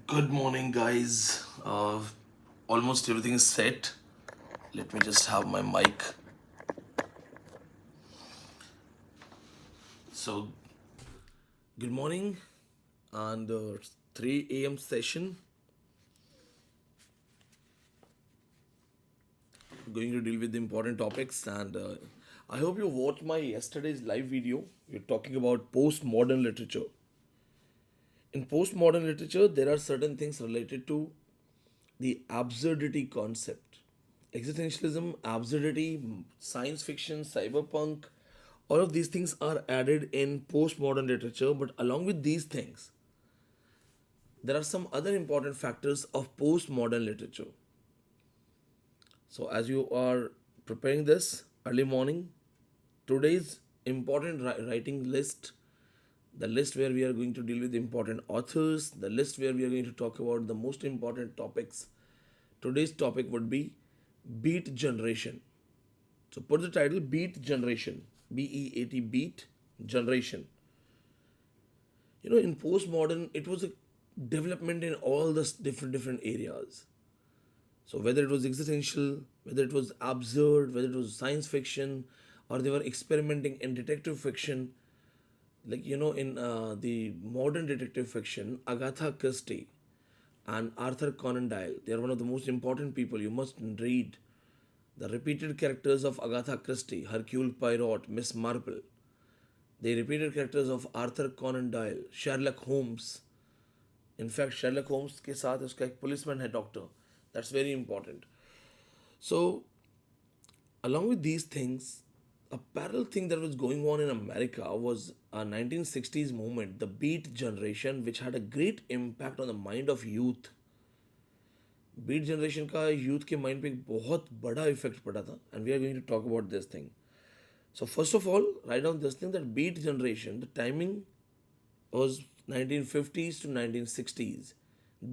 Good morning, guys. Almost everything is set. Let me just have my mic. So, good morning and 3 a.m. session. Going to deal with the important topics, and I hope you watched my yesterday's live video. We're talking about postmodern literature. In postmodern literature, there are certain things related to the absurdity concept. Existentialism, absurdity, science fiction, cyberpunk, all of these things are added in postmodern literature. But along with these things, there are some other important factors of postmodern literature. So, as you are preparing this early morning, today's important writing list, the list where we are going to deal with important authors, the list where we are going to talk about the most important topics. Today's topic would be Beat Generation. So put the title Beat Generation. BEAT, Beat Generation. In postmodern, it was a development in all the different areas. So whether it was existential, whether it was absurd, whether it was science fiction, or they were experimenting in detective fiction, in the modern detective fiction, Agatha Christie and Arthur Conan Doyle, they are one of the most important people. You must read the repeated characters of Agatha Christie, Hercule Poirot, Miss Marple, the repeated characters of Arthur Conan Doyle, Sherlock Holmes. In fact, Sherlock Holmes के साथ उसका एक policeman है doctor. That's very important. So, along with these things, a parallel thing that was going on in America was a 1960s movement, the Beat Generation, which had a great impact on the mind of youth. Beat generation का youth के mind पे एक बहुत बड़ा effect पड़ा था and we are going to talk about this thing so first of all write down this thing that beat generation the timing was 1950s to 1960s.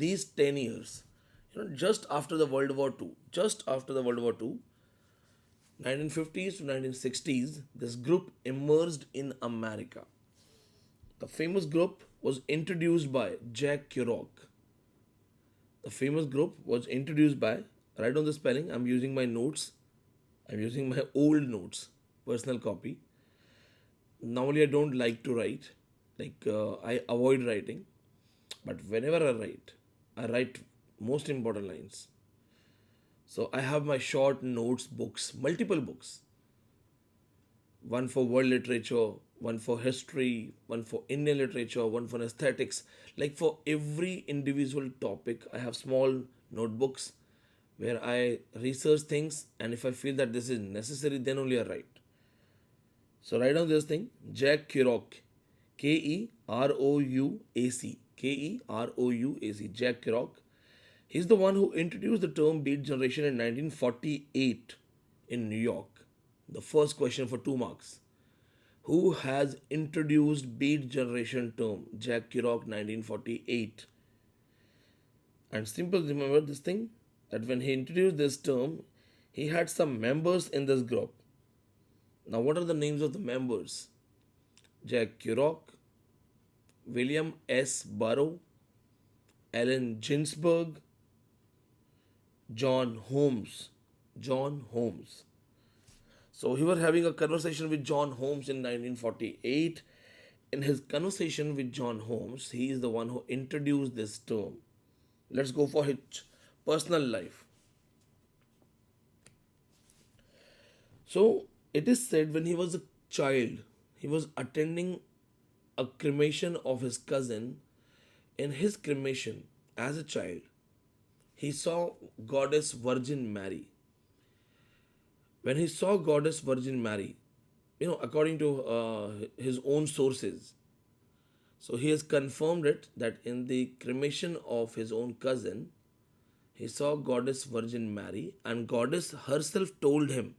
These 10 years, just after the World War II, just after the World War II, 1950s to 1960s, this group emerged in America. The famous group was introduced by Jack Kerouac. The famous group was introduced by, write down the spelling, I'm using my notes, I'm using my old notes, personal copy. Normally I don't like to write, I avoid writing, but whenever I write most important lines. So I have my short notes books, multiple books, one for world literature, one for history, one for Indian literature, one for aesthetics. Like for every individual topic, I have small notebooks where I research things, and if I feel that this is necessary, then only I write. So write down this thing, Jack Kerouac, Kerouac, Kerouac, Jack Kerouac. He's the one who introduced the term Beat Generation in 1948 in New York. The first question for 2 marks. Who has introduced Beat Generation term? Jack Kerouac, 1948. And simple, remember this thing, that when he introduced this term, he had some members in this group. Now, what are the names of the members? Jack Kerouac, William S. Barrow, Allen Ginsberg, John Holmes. John Holmes. So he was having a conversation with John Holmes in 1948. In his conversation with John Holmes, he is the one who introduced this term. Let's go for his personal life. So it is said when he was a child, he was attending a cremation of his cousin. In his cremation, as a child, he saw Goddess Virgin Mary. When he saw Goddess Virgin Mary, according to his own sources, so he has confirmed it that in the cremation of his own cousin, he saw Goddess Virgin Mary, and Goddess herself told him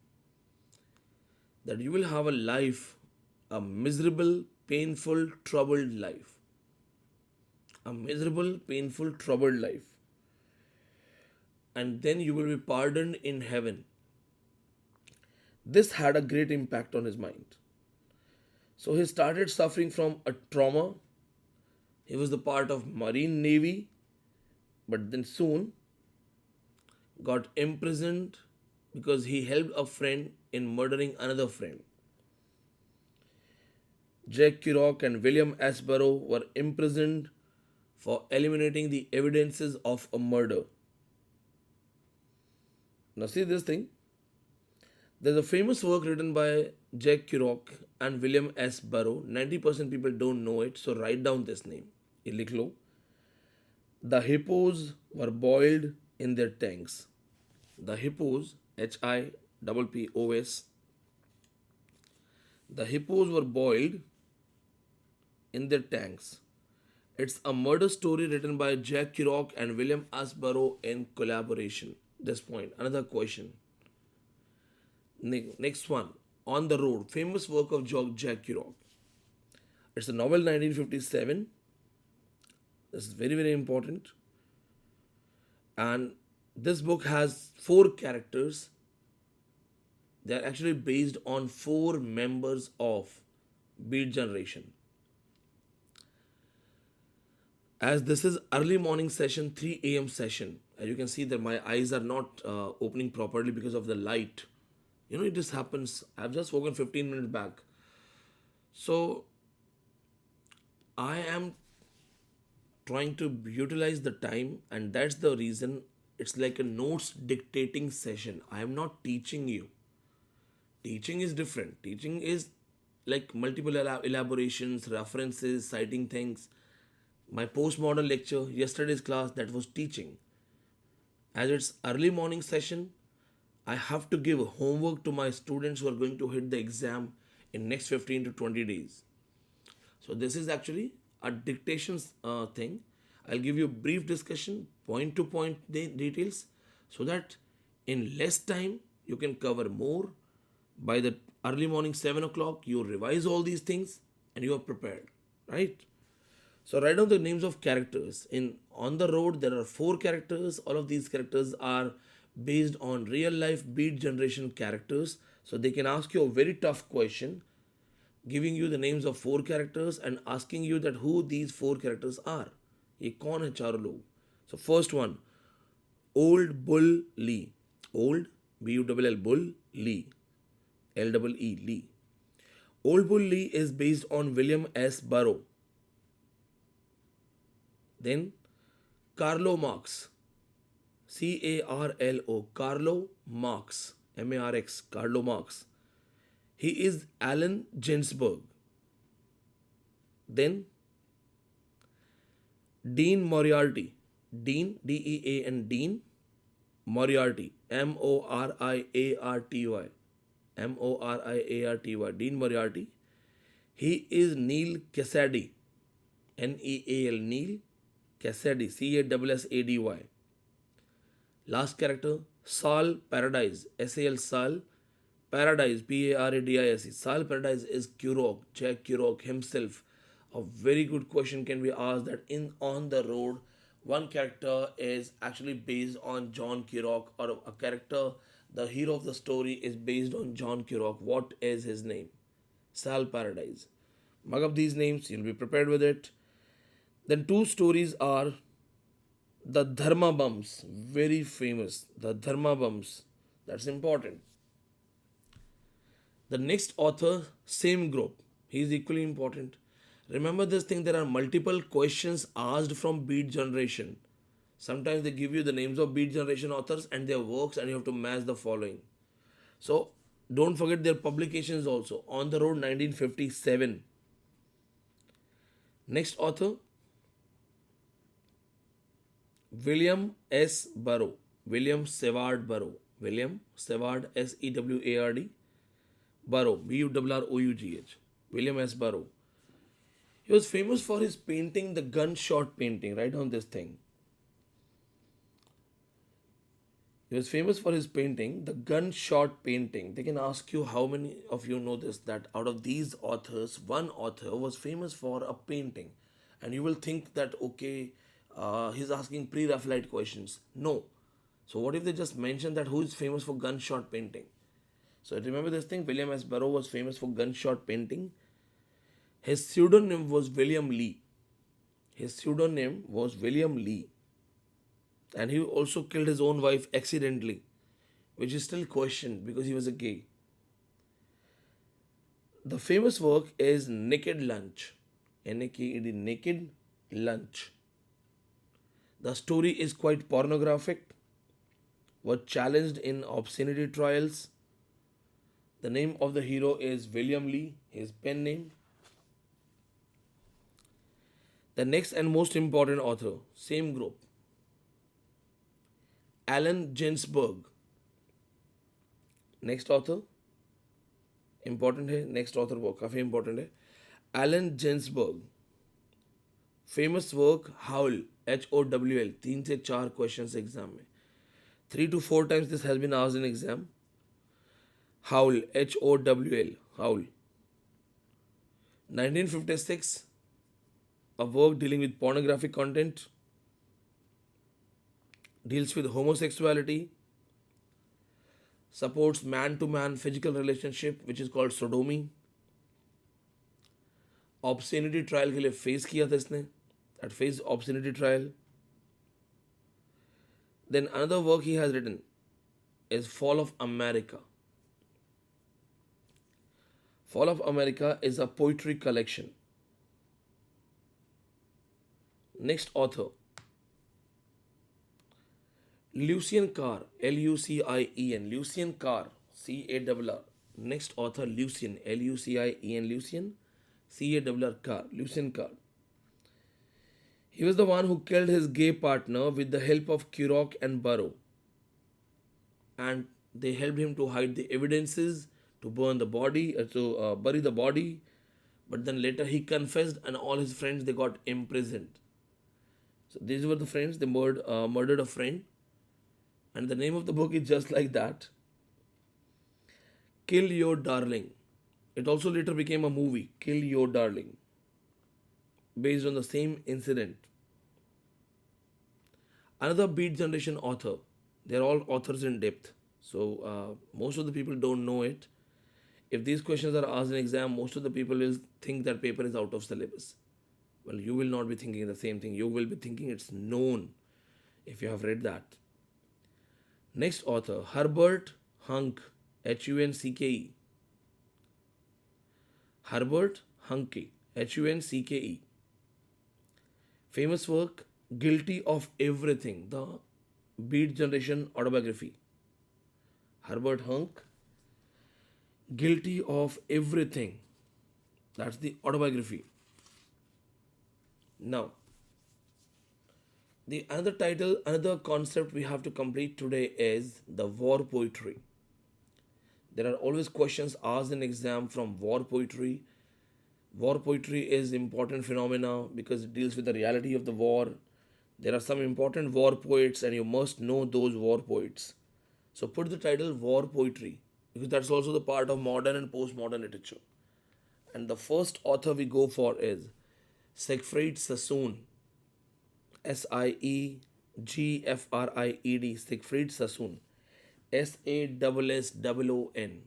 that you will have a life, a miserable, painful, troubled life. A miserable, painful, troubled life. And then you will be pardoned in heaven. This had a great impact on his mind. So he started suffering from a trauma. He was the part of Marine Navy. but then soon got imprisoned because he helped a friend in murdering another friend. Jack Kerouac and William S. Barrow were imprisoned for eliminating the evidences of a murder. Now, see this thing. There's a famous work written by Jack Kerouac and William S. Barrow. 90% people don't know it, so write down this name. ये लिख लो. The hippos were boiled in their tanks. The hippos, Hippos, the hippos were boiled in their tanks. It's a murder story written by Jack Kerouac and William S. Barrow in collaboration. This point. Another question. Next one. On the Road. Famous work of Jack Kerouac. It's a novel 1957. This is very, very important. And this book has 4 characters. They are actually based on 4 members of Beat Generation. As this is early morning session, 3 a.m. session, as you can see that my eyes are not opening properly because of the light. You know, it just happens. I've just woken 15 minutes back. So, I am trying to utilize the time, and that's the reason it's like a notes dictating session. I am not teaching you. Teaching is different. Teaching is like multiple elaborations, references, citing things. My postmodern lecture, yesterday's class, that was teaching. As it's early morning session, I have to give homework to my students who are going to hit the exam in next 15 to 20 days. So this is actually a dictation thing. I'll give you a brief discussion, point to point details, so that in less time you can cover more. By the early morning 7 o'clock, you revise all these things and you are prepared, right? So write down the names of characters. In On the Road, there are 4 characters. All of these characters are based on real life Beat Generation characters. So they can ask you a very tough question, giving you the names of 4 characters and asking you that who these 4 characters are. ये कौन है चारों लोग? So first one, Old Bull Lee. Old, B-U-L-L, Bull, Lee. L-E-E, Lee. Old Bull Lee is based on William S. Barrow. Then Carlo Marx. C-A-R-L-O. Carlo Marx. M-A-R-X. Carlo Marx. He is Allen Ginsberg. Then Dean Moriarty. Dean, D-E-A-N, Dean Moriarty. M-O-R-I-A-R-T-Y. M-O-R-I-A-R-T-Y. Dean Moriarty. He is Neil Cassady. N-E-A-L. Neil Cassady. C-A-S-S-A-D-Y. Last character, Saul Paradise. S-A-L Saul Paradise. P-A-R-A-D-I-S-E. Saul Paradise is Kerouac, Jack Kerouac himself. A very good question can be asked that in On the Road, one character is actually based on John Kerouac, or a character, the hero of the story is based on John Kerouac. What is his name? Saul Paradise. Mug up these names, you'll be prepared with it. Then 2 stories are the Dharma Bums, very famous. The Dharma Bums, that's important. The next author, same group, he is equally important. Remember this thing, there are multiple questions asked from Beat Generation. Sometimes they give you the names of Beat Generation authors and their works, and you have to match the following. So don't forget their publications also. On the Road 1957. Next author, William S. Barrow. William Seward Barrow. William Seward, S-E-W-A-R-D. Barrow, B-U-R-R-O-U-G-H. William S. Barrow. He was famous for his painting, the gunshot painting. Write down this thing. He was famous for his painting, the gunshot painting. They can ask you how many of you know this, that out of these authors, one author was famous for a painting. And you will think that, okay, he's asking pre-Raphaelite questions. No. So what if they just mention that who is famous for gunshot painting? So remember this thing, William S. Barrow was famous for gunshot painting. His pseudonym was William Lee. His pseudonym was William Lee. And he also killed his own wife accidentally, which is still questioned because he was a gay. The famous work is Naked Lunch. Naked, Naked Lunch. The story is quite pornographic, was challenged in obscenity trials. The name of the hero is William Lee, his pen name. The next and most important author, same group, Allen Ginsberg. Next author, important है, next author वो काफ़ी important है. Allen Ginsberg. Famous work Howl, HOWL. 3 से 4 questions exam में. 3 to 4 times this has been asked in exam. Howl, HOWL, Howl. 1956, a work dealing with pornographic content, deals with homosexuality, supports man-to-man physical relationship, which is called sodomy. Obscenity trial के लिए face किया था इसने, that face obscenity trial. Then another work he has written is Fall of America. Fall of America is a poetry collection. Next author, Lucien Carr, Lucien, Lucien Carr, Carr. Next author, Lucien, Lucien, Lucien, Carr, Carr, Lucien Carr. He was the one who killed his gay partner with the help of Kurok and Barrow. And they helped him to hide the evidences, to burn the body, to bury the body. But then later he confessed and all his friends, they got imprisoned. So these were the friends, they murdered a friend. And the name of the book is just like that. Kill Your Darling. It also later became a movie, Kill Your Darling, based on the same incident. Another Beat Generation author. They are all authors in depth. So most of the people don't know it. If these questions are asked in exam, most of the people will think that paper is out of syllabus. Well, you will not be thinking the same thing. You will be thinking it's known if you have read that. Next author, Herbert Hunk, Hunke. Herbert Hunke, Hunke. Famous work, Guilty of Everything, the Beat Generation autobiography. Herbert Hunk, Guilty of Everything. That's the autobiography. Now, the another title, another concept we have to complete today is the war poetry. There are always questions asked in exam from war poetry. War poetry is important phenomena because it deals with the reality of the war. There are some important war poets and you must know those war poets. So put the title war poetry because that's also the part of modern and postmodern literature. And the first author we go for is Siegfried Sassoon. Siegfried, Siegfried Sassoon. Sassoon.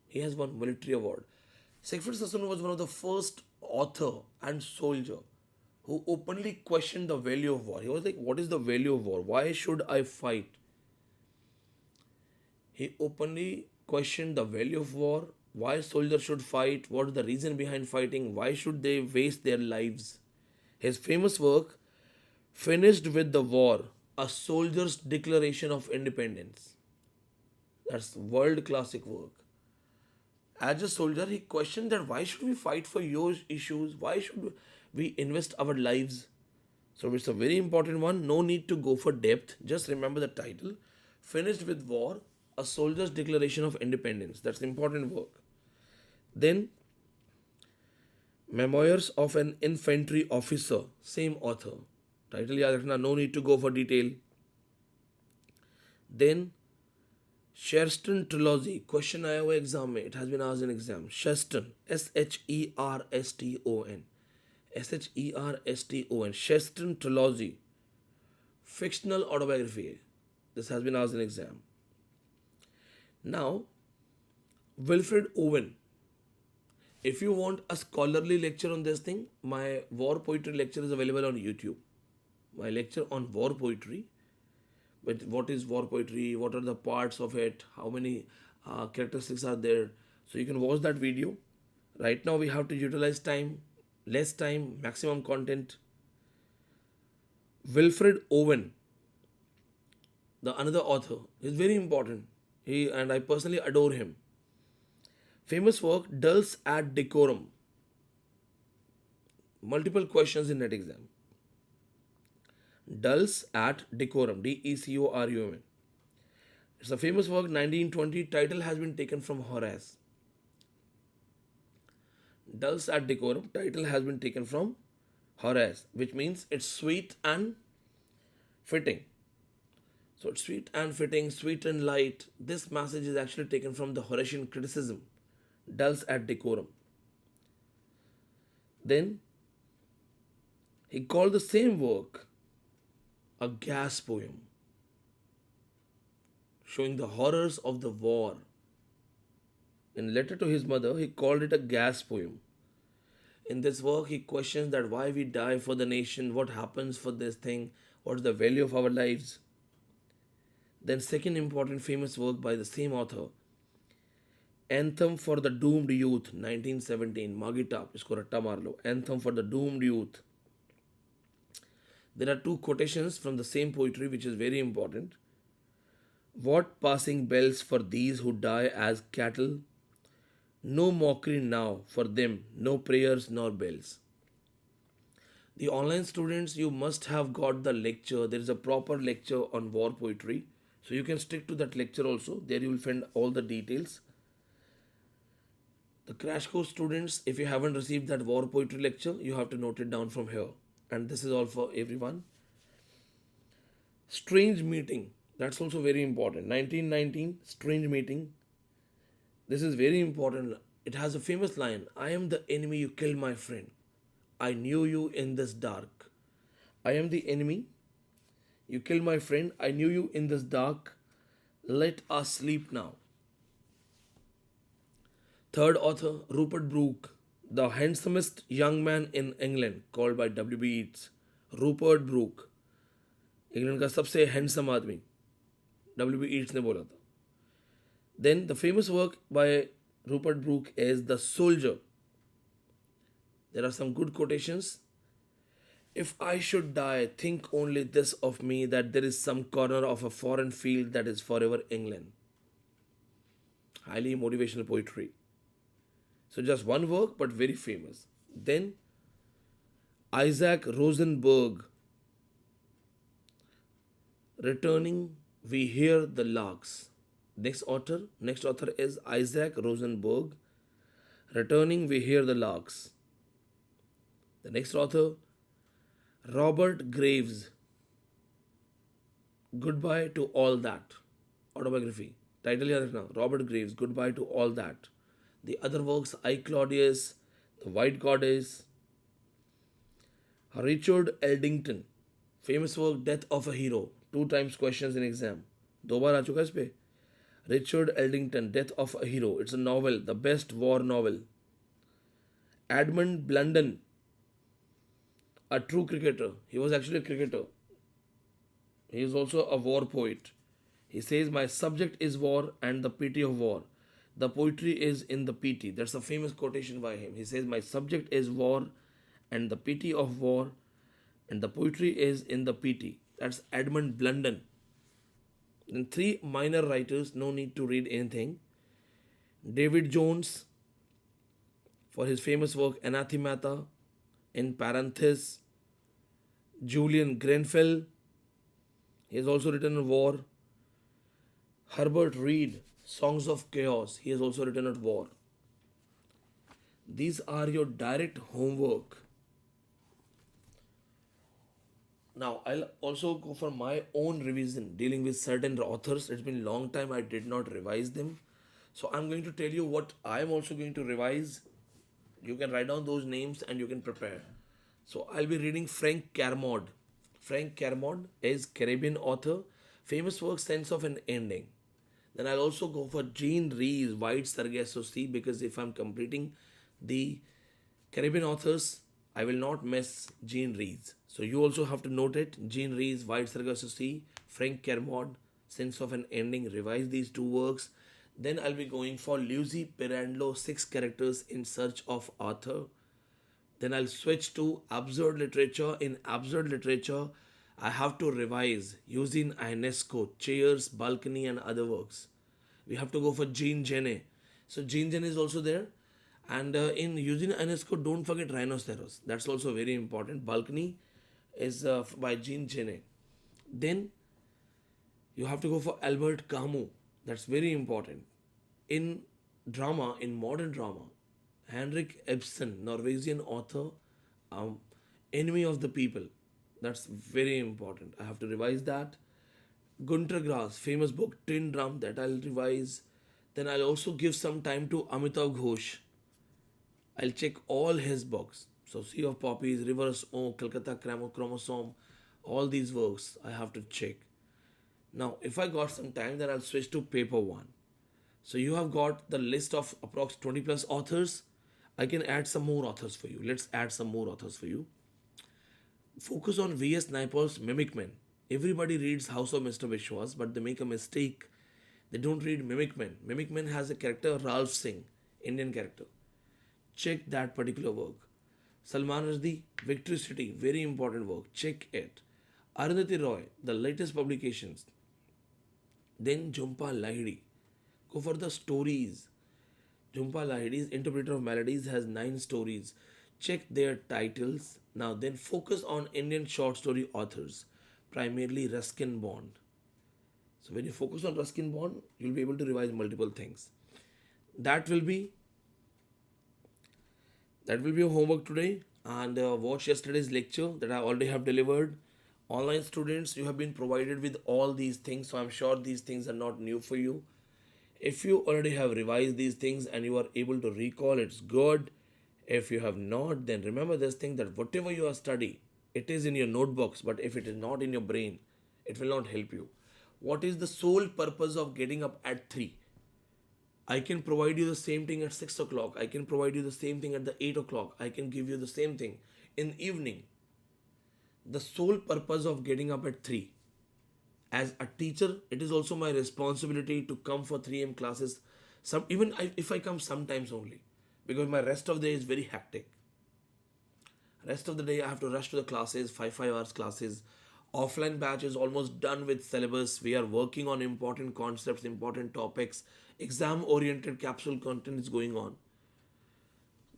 He has won military award. Siegfried Sassoon was one of the first author and soldier who openly questioned the value of war. He was like, what is the value of war? Why should I fight? He openly questioned the value of war, why soldiers should fight, what is the reason behind fighting, why should they waste their lives. His famous work, Finished with the War, A Soldier's Declaration of Independence. That's world classic work. As a soldier, he questioned that why should we fight for your issues? Why should we invest our lives? So it's a very important one. No need to go for depth. Just remember the title. Finished with War, A Soldier's Declaration of Independence. That's important work. Then, Memoirs of an Infantry Officer. Same author. Title yaad rakhna, no need to go for detail. Then, Sherston Trilogy. Question आया हुआ exam में. It has been asked in exam. Sherston. Sherston. Sherston. Sherston Trilogy. Fictional autobiography. This has been asked in exam. Now, Wilfred Owen. If you want a scholarly lecture on this thing, my war poetry lecture is available on YouTube. My lecture on war poetry. with what is war poetry, what are the parts of it, how many characteristics are there. So you can watch that video. Right now we have to utilize time, less time, maximum content. Wilfred Owen, the another author, is very important. He and I personally adore him. Famous work, Dulls at Decorum. Multiple questions in net exam. Dulls at Decorum, Decorum. It's a famous work, 1920. Title has been taken from Horace. Dulls at Decorum, title has been taken from Horace, which means it's sweet and fitting. So it's sweet and fitting, sweet and light. This message is actually taken from the Horatian criticism, Dulls at Decorum. Then he called the same work a gas poem, showing the horrors of the war. In letter to his mother, he called it a gas poem. In this work, he questions that why we die for the nation, what happens for this thing, what's the value of our lives. Then second important famous work by the same author, Anthem for the Doomed Youth, 1917, Magita, isko ratta maar lo. Anthem for the Doomed Youth. There are two quotations from the same poetry which is very important. What passing bells for these who die as cattle? No mockery now for them, no prayers nor bells. The online students, you must have got the lecture. There is a proper lecture on war poetry. So you can stick to that lecture also. There you will find all the details. The crash course students, if you haven't received that war poetry lecture, you have to note it down from here. And this is all for everyone. Strange Meeting. That's also very important. 1919, Strange Meeting. This is very important. It has a famous line. I am the enemy, you killed my friend. I knew you in this dark. I am the enemy. You killed my friend. I knew you in this dark. Let us sleep now. Third author, Rupert Brooke, the handsomest young man in England, called by W.B. Yeats. Rupert Brooke. England का सबसे handsome आदमी W.B. Yeats ने बोला था. Then the famous work by Rupert Brooke is The Soldier. There are some good quotations. If I should die, think only this of me, that there is some corner of a foreign field that is forever England. Highly motivational poetry. So just one work, but very famous. Then Isaac Rosenberg, Returning We Hear the Larks. Next author is Isaac Rosenberg, Returning We Hear the Larks. The next author, Robert Graves, Goodbye to All That. Autobiography. Title yaad rakhna, Robert Graves, Goodbye to All That. The other works, I Claudius, The White Goddess. Richard Eldington, famous work, Death of a Hero. 2 times questions in exam. 2 बार आ चुका इस पे. Richard Eldington, Death of a Hero. It's a novel, the best war novel. Edmund Blunden, a true cricketer. He was actually a cricketer. He is also a war poet. He says, my subject is war and the pity of war. The poetry is in the pity. That's a famous quotation by him. He says, my subject is war and the pity of war, and the poetry is in the pity. That's Edmund Blunden. Then 3 minor writers, no need to read anything. David Jones, for his famous work Anathemata, in parenthesis. Julian Grenfell, he has also written on war. Herbert Reed, Songs of Chaos, he has also written on war. These are your direct homework. Now, I'll also go for my own revision dealing with certain authors. It's been a long time I did not revise them. So I'm going to tell you what I'm also going to revise. You can write down those names and you can prepare. So I'll be reading Frank Kermode. Frank Kermode is Caribbean author. Famous work, Sense of an Ending. Then I'll also go for Jean Rees, White Sargasso Sea, because if I'm completing the Caribbean authors, I will not miss Jean Rees. So you also have to note it. Jean Rhys, White Circus to See, Frank Kermode, Sense of an Ending. Revise these two works. Then I'll be going for Lucy Pirandello, Six Characters in Search of Arthur. Then I'll switch to absurd literature. In absurd literature, I have to revise using Ionesco, Chairs, Balcony, and other works. We have to go for Jean Genet. So Jean Genet is also there. And in using Ionesco, don't forget Rhinoceros. That's also very important. Balcony is by Jean Genet. Then you have to go for Albert Camus. That's very important. In drama, in modern drama, Henrik Ibsen, Norwegian author, Enemy of the People. That's very important. I have to revise that. Gunter Grass, famous book Tin Drum, that I'll revise. Then I'll also give some time to Amitav Ghosh. I'll check all his books. So Sea of Poppies, Rivers O, Calcutta Chromosome, all these works I have to check. Now, if I got some time, then I'll switch to paper one. So you have got the list of approx 20 plus authors. I can add some more authors for you. Let's add some more authors for you. Focus on V.S. Naipaul's Mimic Men. Everybody reads House of Mr. Vishwas, but they make a mistake. They don't read Mimic Men. Mimic Men has a character, Ralph Singh, Indian character. Check that particular work. Salman Rushdie, Victory City, very important work. Check it. Arundhati Roy, the latest publications. Then Jhumpa Lahiri. Go for the stories. Jhumpa Lahiri's Interpreter of Melodies has 9 stories. Check their titles. Now then focus on Indian short story authors, primarily Ruskin Bond. So when you focus on Ruskin Bond, you'll be able to revise multiple things. That will be your homework today, and watch yesterday's lecture that I already have delivered. Online students, you have been provided with all these things, so I'm sure these things are not new for you. If you already have revised these things and you are able to recall, it's good. If you have not, then remember this thing, that whatever you are studying, it is in your notebooks, but if it is not in your brain, it will not help you. What is the sole purpose of getting up at 3? I can provide you the same thing at 6 o'clock. I can provide you the same thing at the 8 o'clock. I can give you the same thing in the evening. The sole purpose of getting up at 3. As a teacher, it is also my responsibility to come for 3 a.m. classes. If I come sometimes only, because my rest of the day is very hectic. Rest of the day I have to rush to the classes, 5 hours classes. Offline batch is almost done with syllabus. We are working on important concepts, important topics. Exam oriented capsule content is going on.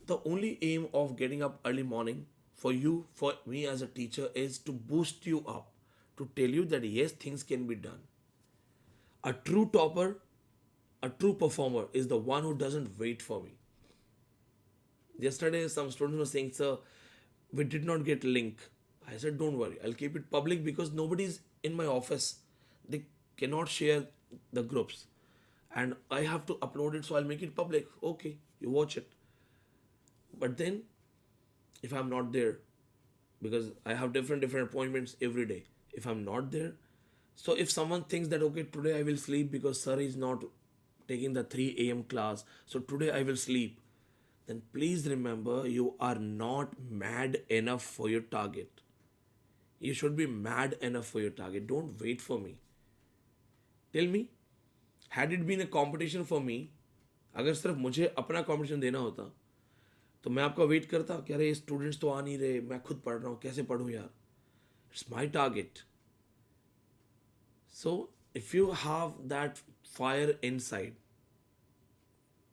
The only aim of getting up early morning for you, for me as a teacher, is to boost you up, to tell you that yes, things can be done. A true topper, a true performer is the one who doesn't wait for me. Yesterday, some students were saying, sir, we did not get link. I said, don't worry, I'll keep it public because nobody's in my office. They cannot share the groups. And I have to upload it, so I'll make it public. Okay, you watch it. But then, if I'm not there, because I have different appointments every day. If I'm not there, so if someone thinks that, okay, today I will sleep because sir is not taking the 3 a.m. class, so today I will sleep, then please remember, you are not mad enough for your target. You should be mad enough for your target. Don't wait for me. Tell me, had it been a competition for me, अगर सिर्फ मुझे अपना competition देना होता, तो मैं आपका wait करता कि अरे स्टूडेंट्स तो आ नहीं रहे, मैं खुद पढ़ रहा हूँ, कैसे पढ़ूँ यार. It's my target. So if you have that fire inside,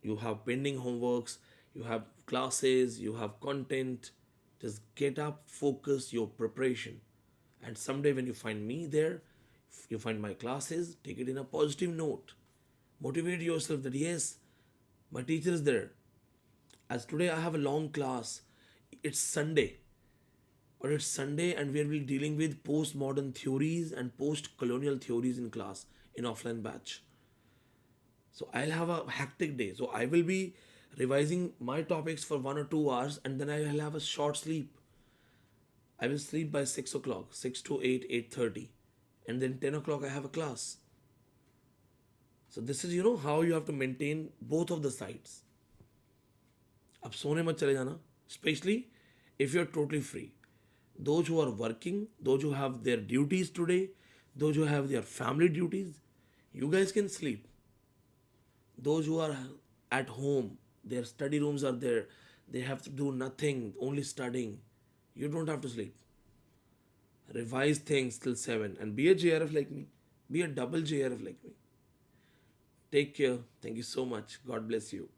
you have pending homeworks, you have classes, you have content, just get up, focus your preparation. And someday when you find me there, you find my classes, take it in a positive note. Motivate yourself that yes, my teacher is there. As today I have a long class. It's Sunday. But it's Sunday and we will be dealing with postmodern theories and post-colonial theories in class, in offline batch. So I'll have a hectic day. So I will be revising my topics for 1 or 2 hours and then I will have a short sleep. I will sleep by 6 o'clock, 6 to 8, 8:30. And then 10 o'clock I have a class. So this is, how you have to maintain both of the sides. अब सोने मत चले जाना, especially if you're totally free. Those who are working, those who have their duties today, those who have their family duties, you guys can sleep. Those who are at home, their study rooms are there, they have to do nothing, only studying. You don't have to sleep. Revise things till 7 and be a JRF like me. Be a double JRF like me. Take care. Thank you so much. God bless you.